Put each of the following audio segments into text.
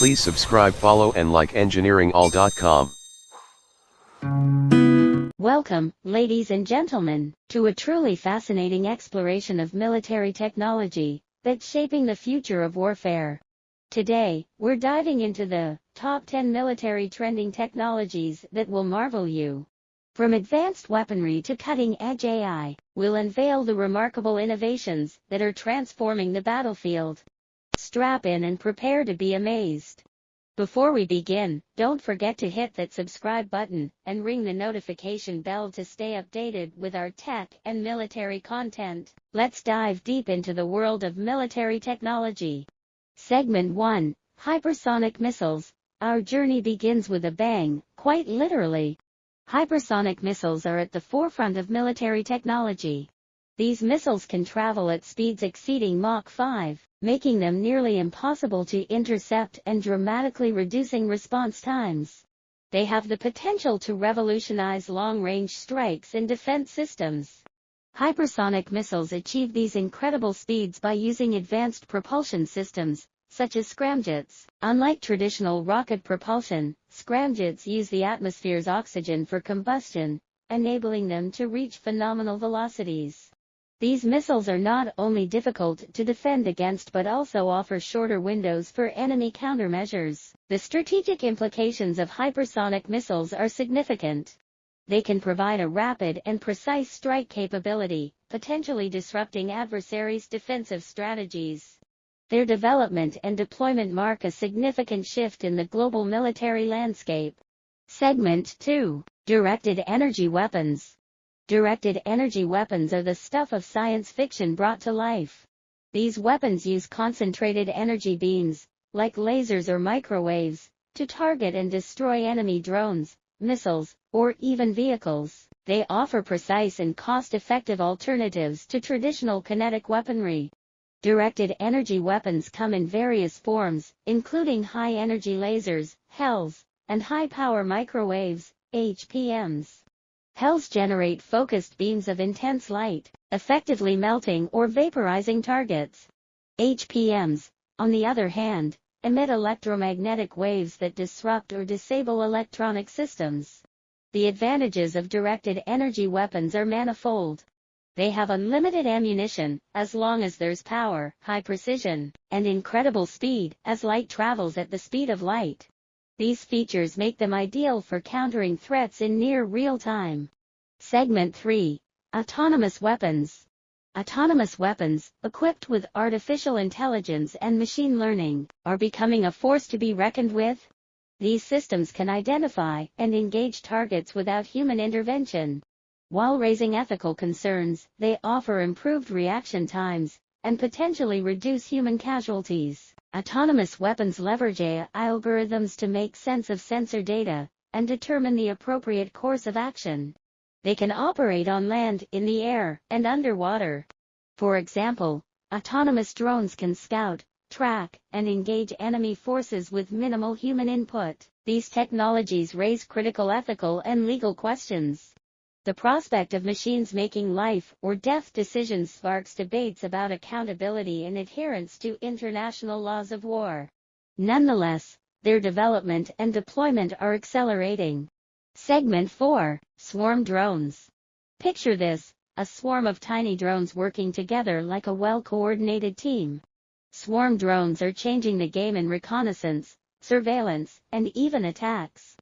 Please subscribe, follow and like engineeringall.com. Welcome, ladies and gentlemen, to a truly fascinating exploration of military technology that's shaping the future of warfare. Today, we're diving into the top 10 military trending technologies that will marvel you. From advanced weaponry to cutting-edge AI, we'll unveil the remarkable innovations that are transforming the battlefield. Strap in and prepare to be amazed. Before we begin, don't forget to hit that subscribe button and ring the notification bell to stay updated with our tech and military content. Let's dive deep into the world of military technology. Segment 1: Hypersonic Missiles. Our journey begins with a bang, quite literally. Hypersonic missiles are at the forefront of military technology. These missiles can travel at speeds exceeding Mach 5, making them nearly impossible to intercept and dramatically reducing response times. They have the potential to revolutionize long-range strikes and defense systems. Hypersonic missiles achieve these incredible speeds by using advanced propulsion systems, such as scramjets. Unlike traditional rocket propulsion, scramjets use the atmosphere's oxygen for combustion, enabling them to reach phenomenal velocities. These missiles are not only difficult to defend against but also offer shorter windows for enemy countermeasures. The strategic implications of hypersonic missiles are significant. They can provide a rapid and precise strike capability, potentially disrupting adversaries' defensive strategies. Their development and deployment mark a significant shift in the global military landscape. Segment 2: Directed Energy Weapons. Directed energy weapons are the stuff of science fiction brought to life. These weapons use concentrated energy beams, like lasers or microwaves, to target and destroy enemy drones, missiles, or even vehicles. They offer precise and cost-effective alternatives to traditional kinetic weaponry. Directed energy weapons come in various forms, including high-energy lasers, HELs, and high-power microwaves, HPMs. HELs generate focused beams of intense light, effectively melting or vaporizing targets. HPMs, on the other hand, emit electromagnetic waves that disrupt or disable electronic systems. The advantages of directed energy weapons are manifold. They have unlimited ammunition, as long as there's power, high precision, and incredible speed, as light travels at the speed of light. These features make them ideal for countering threats in near real time. Segment 3: Autonomous Weapons. Autonomous weapons, equipped with artificial intelligence and machine learning, are becoming a force to be reckoned with. These systems can identify and engage targets without human intervention. While raising ethical concerns, they offer improved reaction times and potentially reduce human casualties. Autonomous weapons leverage AI algorithms to make sense of sensor data and determine the appropriate course of action. They can operate on land, in the air, and underwater. For example, autonomous drones can scout, track, and engage enemy forces with minimal human input. These technologies raise critical ethical and legal questions. The prospect of machines making life or death decisions sparks debates about accountability and adherence to international laws of war. Nonetheless, their development and deployment are accelerating. Segment 4: Swarm Drones. Picture this: a swarm of tiny drones working together like a well-coordinated team. Swarm drones are changing the game in reconnaissance, surveillance, and even attacks.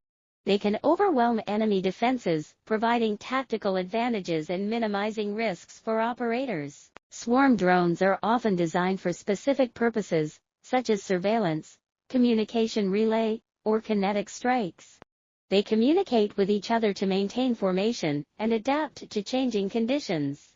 They can overwhelm enemy defenses, providing tactical advantages and minimizing risks for operators. Swarm drones are often designed for specific purposes, such as surveillance, communication relay, or kinetic strikes. They communicate with each other to maintain formation and adapt to changing conditions.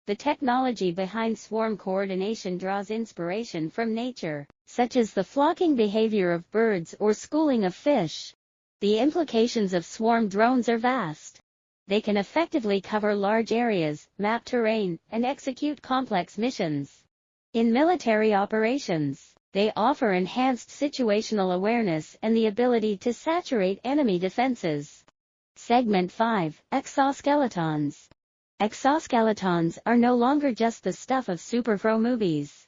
The technology behind swarm coordination draws inspiration from nature, such as the flocking behavior of birds or schooling of fish. The implications of swarm drones are vast. They can effectively cover large areas, map terrain, and execute complex missions. In military operations, they offer enhanced situational awareness and the ability to saturate enemy defenses. Segment 5: Exoskeletons. Exoskeletons are no longer just the stuff of superhero movies.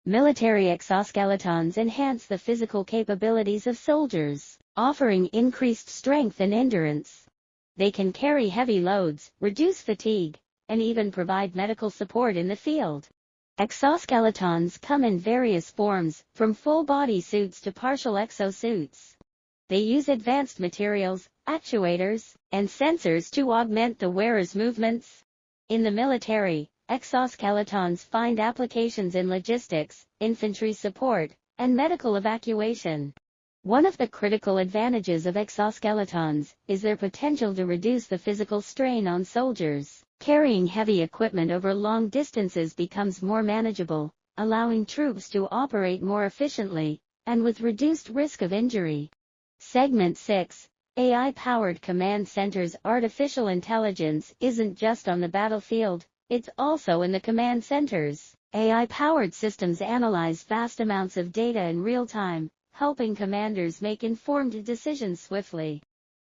Military exoskeletons enhance the physical capabilities of soldiers, offering increased strength and endurance. They can carry heavy loads, reduce fatigue, and even provide medical support in the field. Exoskeletons come in various forms, from full-body suits to partial exosuits. They use advanced materials, actuators, and sensors to augment the wearer's movements. In the military, exoskeletons find applications in logistics, infantry support, and medical evacuation. One of the critical advantages of exoskeletons is their potential to reduce the physical strain on soldiers. Carrying heavy equipment over long distances becomes more manageable, allowing troops to operate more efficiently, and with reduced risk of injury. Segment 6. AI-powered command centers. Artificial intelligence isn't just on the battlefield, it's also in the command centers. AI-powered systems analyze vast amounts of data in real time, helping commanders make informed decisions swiftly.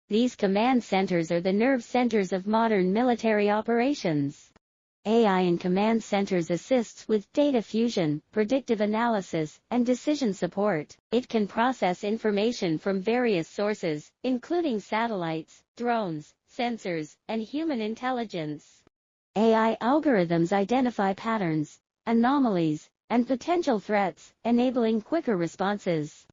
These command centers are the nerve centers of modern military operations. AI in command centers assists with data fusion, predictive analysis, and decision support. It can process information from various sources, including satellites, drones, sensors, and human intelligence. AI algorithms identify patterns, anomalies, and potential threats, enabling quicker responses.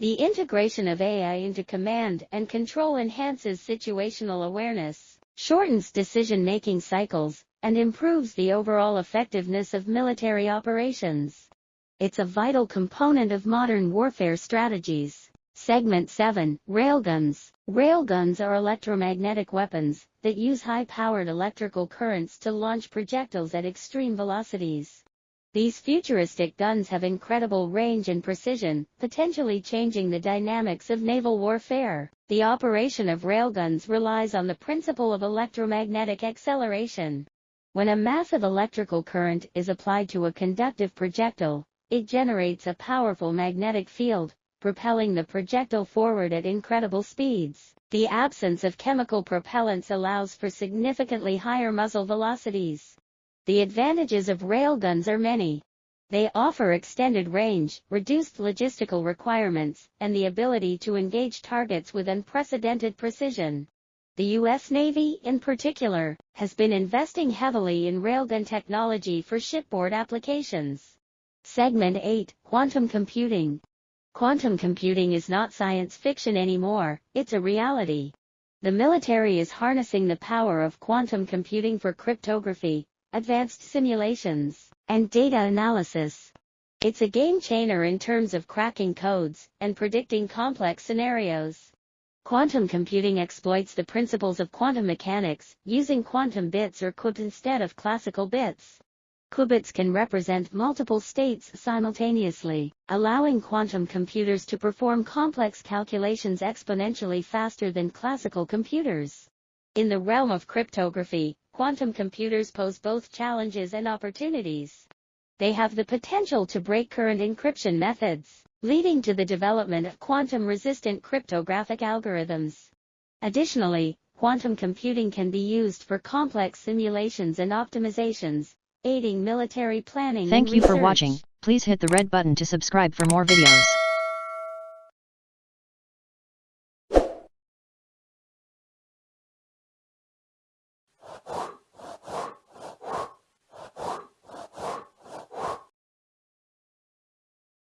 The integration of AI into command and control enhances situational awareness, shortens decision-making cycles, and improves the overall effectiveness of military operations. It's a vital component of modern warfare strategies. Segment 7. Railguns. Railguns are electromagnetic weapons that use high-powered electrical currents to launch projectiles at extreme velocities. These futuristic guns have incredible range and precision, potentially changing the dynamics of naval warfare. The operation of railguns relies on the principle of electromagnetic acceleration. When a massive electrical current is applied to a conductive projectile, it generates a powerful magnetic field, propelling the projectile forward at incredible speeds. The absence of chemical propellants allows for significantly higher muzzle velocities. The advantages of railguns are many. They offer extended range, reduced logistical requirements, and the ability to engage targets with unprecedented precision. The U.S. Navy, in particular, has been investing heavily in railgun technology for shipboard applications. Segment 8. Quantum computing. Quantum computing is not science fiction anymore, it's a reality. The military is harnessing the power of quantum computing for cryptography, advanced simulations, and data analysis. It's a game changer in terms of cracking codes and predicting complex scenarios. Quantum computing exploits the principles of quantum mechanics, using quantum bits or qubits instead of classical bits. Qubits can represent multiple states simultaneously, allowing quantum computers to perform complex calculations exponentially faster than classical computers. In the realm of cryptography, quantum computers pose both challenges and opportunities. They have the potential to break current encryption methods, leading to the development of quantum-resistant cryptographic algorithms. Additionally, quantum computing can be used for complex simulations and optimizations, aiding military planning and research. Thank you for watching. Please hit the red button to subscribe for more videos.